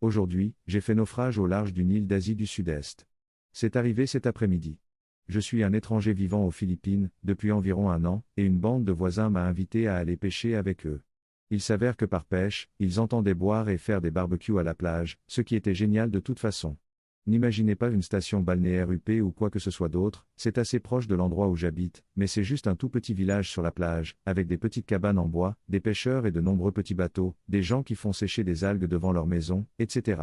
Aujourd'hui, j'ai fait naufrage au large d'une île d'Asie du Sud-Est. C'est arrivé cet après-midi. Je suis un étranger vivant aux Philippines, depuis environ un an, et une bande de voisins m'a invité à aller pêcher avec eux. Il s'avère que par pêche, ils entendaient boire et faire des barbecues à la plage, ce qui était génial de toute façon. N'imaginez pas une station balnéaire huppée ou quoi que ce soit d'autre, c'est assez proche de l'endroit où j'habite, mais c'est juste un tout petit village sur la plage, avec des petites cabanes en bois, des pêcheurs et de nombreux petits bateaux, des gens qui font sécher des algues devant leur maison, etc.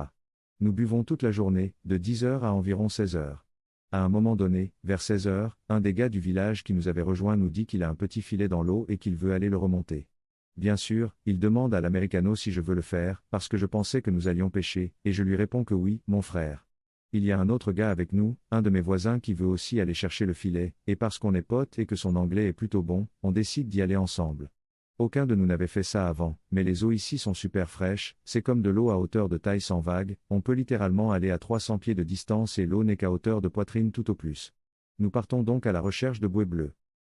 Nous buvons toute la journée, de 10 heures à environ 16 heures. À un moment donné, vers 16 heures, un des gars du village qui nous avait rejoints nous dit qu'il a un petit filet dans l'eau et qu'il veut aller le remonter. Bien sûr, il demande à l'americano si je veux le faire, parce que je pensais que nous allions pêcher, et je lui réponds que oui, mon frère. Il y a un autre gars avec nous, un de mes voisins qui veut aussi aller chercher le filet, et parce qu'on est potes et que son anglais est plutôt bon, on décide d'y aller ensemble. Aucun de nous n'avait fait ça avant, mais les eaux ici sont super fraîches, c'est comme de l'eau à hauteur de taille sans vague, on peut littéralement aller à 300 pieds de distance et l'eau n'est qu'à hauteur de poitrine tout au plus. Nous partons donc à la recherche de bouées bleues.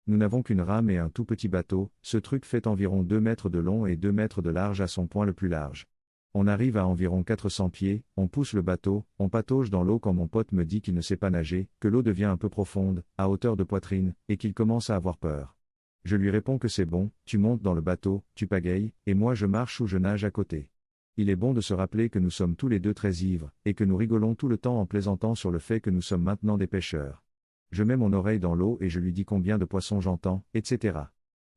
Nous n'avons qu'une rame et un tout petit bateau, ce truc fait environ 2 mètres de long et 2 mètres de large à son point le plus large. On arrive à environ 400 pieds, on pousse le bateau, on patauge dans l'eau quand mon pote me dit qu'il ne sait pas nager, que l'eau devient un peu profonde, à hauteur de poitrine, et qu'il commence à avoir peur. Je lui réponds que c'est bon, tu montes dans le bateau, tu pagayes, et moi je marche ou je nage à côté. Il est bon de se rappeler que nous sommes tous les deux très ivres, et que nous rigolons tout le temps en plaisantant sur le fait que nous sommes maintenant des pêcheurs. Je mets mon oreille dans l'eau et je lui dis combien de poissons j'entends, etc.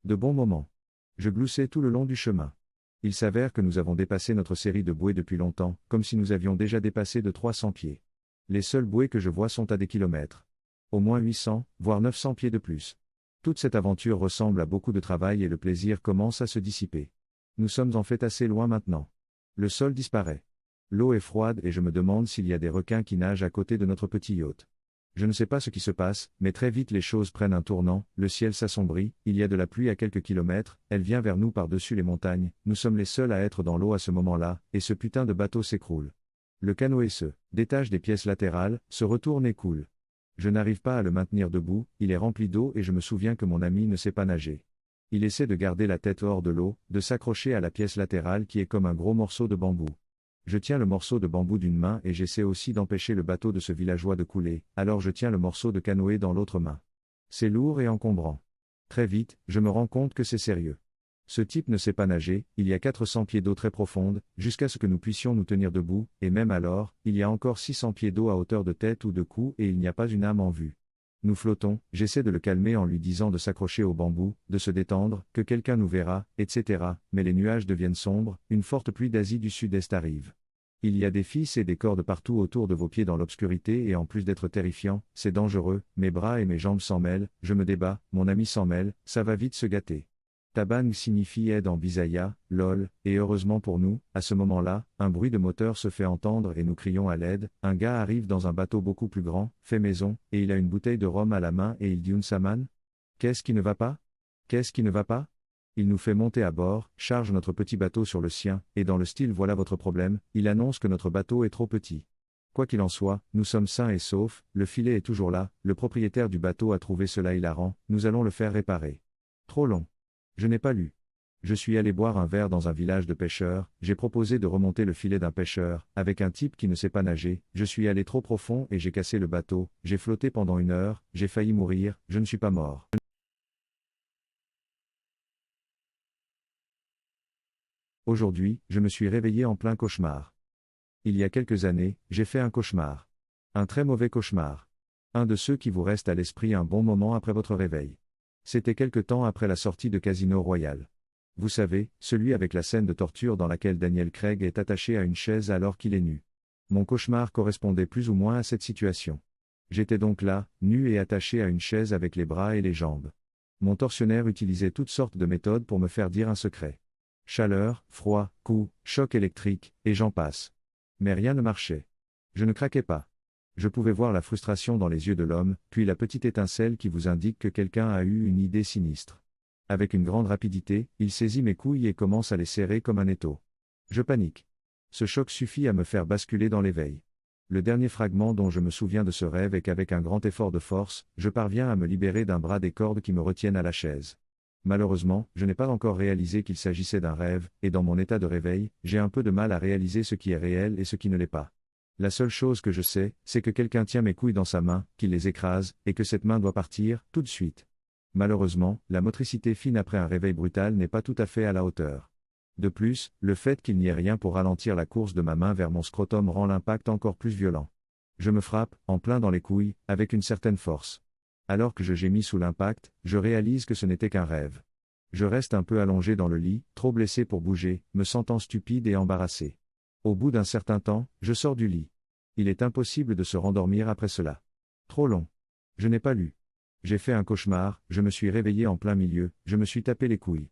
De bons moments. Je gloussais tout le long du chemin. Il s'avère que nous avons dépassé notre série de bouées depuis longtemps, comme si nous avions déjà dépassé de 300 pieds. Les seules bouées que je vois sont à des kilomètres. Au moins 800, voire 900 pieds de plus. Toute cette aventure ressemble à beaucoup de travail et le plaisir commence à se dissiper. Nous sommes en fait assez loin maintenant. Le sol disparaît. L'eau est froide et je me demande s'il y a des requins qui nagent à côté de notre petit yacht. Je ne sais pas ce qui se passe, mais très vite les choses prennent un tournant, le ciel s'assombrit, il y a de la pluie à quelques kilomètres, elle vient vers nous par-dessus les montagnes, nous sommes les seuls à être dans l'eau à ce moment-là, et ce putain de bateau s'écroule. Le canoë se détache des pièces latérales, se retourne et coule. Je n'arrive pas à le maintenir debout, il est rempli d'eau et je me souviens que mon ami ne sait pas nager. Il essaie de garder la tête hors de l'eau, de s'accrocher à la pièce latérale qui est comme un gros morceau de bambou. Je tiens le morceau de bambou d'une main et j'essaie aussi d'empêcher le bateau de ce villageois de couler, alors je tiens le morceau de canoë dans l'autre main. C'est lourd et encombrant. Très vite, je me rends compte que c'est sérieux. Ce type ne sait pas nager, il y a 400 pieds d'eau très profonde, jusqu'à ce que nous puissions nous tenir debout, et même alors, il y a encore 600 pieds d'eau à hauteur de tête ou de cou et il n'y a pas une âme en vue. Nous flottons, j'essaie de le calmer en lui disant de s'accrocher au bambou, de se détendre, que quelqu'un nous verra, etc., mais les nuages deviennent sombres, une forte pluie d'Asie du Sud-Est arrive. Il y a des fils et des cordes partout autour de vos pieds dans l'obscurité et en plus d'être terrifiant, c'est dangereux, mes bras et mes jambes s'en mêlent, je me débat, mon ami s'en mêle, ça va vite se gâter. Tabang signifie aide en bisaya, lol, et heureusement pour nous, à ce moment-là, un bruit de moteur se fait entendre et nous crions à l'aide, un gars arrive dans un bateau beaucoup plus grand, fait maison, et il a une bouteille de rhum à la main et il dit Unsaman ? Qu'est-ce qui ne va pas ? Qu'est-ce qui ne va pas ? Il nous fait monter à bord, charge notre petit bateau sur le sien, et dans le style voilà votre problème, il annonce que notre bateau est trop petit. Quoi qu'il en soit, nous sommes sains et saufs, le filet est toujours là, le propriétaire du bateau a trouvé cela hilarant, nous allons le faire réparer. Trop long. Je n'ai pas lu. Je suis allé boire un verre dans un village de pêcheurs, j'ai proposé de remonter le filet d'un pêcheur, avec un type qui ne sait pas nager, je suis allé trop profond et j'ai cassé le bateau, j'ai flotté pendant 1 heure, j'ai failli mourir, je ne suis pas mort. Aujourd'hui, je me suis réveillé en plein cauchemar. Il y a quelques années, j'ai fait un cauchemar. Un très mauvais cauchemar. Un de ceux qui vous restent à l'esprit un bon moment après votre réveil. C'était quelque temps après la sortie de Casino Royale. Vous savez, celui avec la scène de torture dans laquelle Daniel Craig est attaché à une chaise alors qu'il est nu. Mon cauchemar correspondait plus ou moins à cette situation. J'étais donc là, nu et attaché à une chaise avec les bras et les jambes. Mon tortionnaire utilisait toutes sortes de méthodes pour me faire dire un secret. Chaleur, froid, coups, choc électrique, et j'en passe. Mais rien ne marchait. Je ne craquais pas. Je pouvais voir la frustration dans les yeux de l'homme, puis la petite étincelle qui vous indique que quelqu'un a eu une idée sinistre. Avec une grande rapidité, il saisit mes couilles et commence à les serrer comme un étau. Je panique. Ce choc suffit à me faire basculer dans l'éveil. Le dernier fragment dont je me souviens de ce rêve est qu'avec un grand effort de force, je parviens à me libérer d'un bras des cordes qui me retiennent à la chaise. Malheureusement, je n'ai pas encore réalisé qu'il s'agissait d'un rêve, et dans mon état de réveil, j'ai un peu de mal à réaliser ce qui est réel et ce qui ne l'est pas. La seule chose que je sais, c'est que quelqu'un tient mes couilles dans sa main, qu'il les écrase, et que cette main doit partir, tout de suite. Malheureusement, la motricité fine après un réveil brutal n'est pas tout à fait à la hauteur. De plus, le fait qu'il n'y ait rien pour ralentir la course de ma main vers mon scrotum rend l'impact encore plus violent. Je me frappe, en plein dans les couilles, avec une certaine force. Alors que je gémis sous l'impact, je réalise que ce n'était qu'un rêve. Je reste un peu allongé dans le lit, trop blessé pour bouger, me sentant stupide et embarrassé. Au bout d'un certain temps, je sors du lit. Il est impossible de se rendormir après cela. Trop long. Je n'ai pas lu. J'ai fait un cauchemar, je me suis réveillé en plein milieu, je me suis tapé les couilles.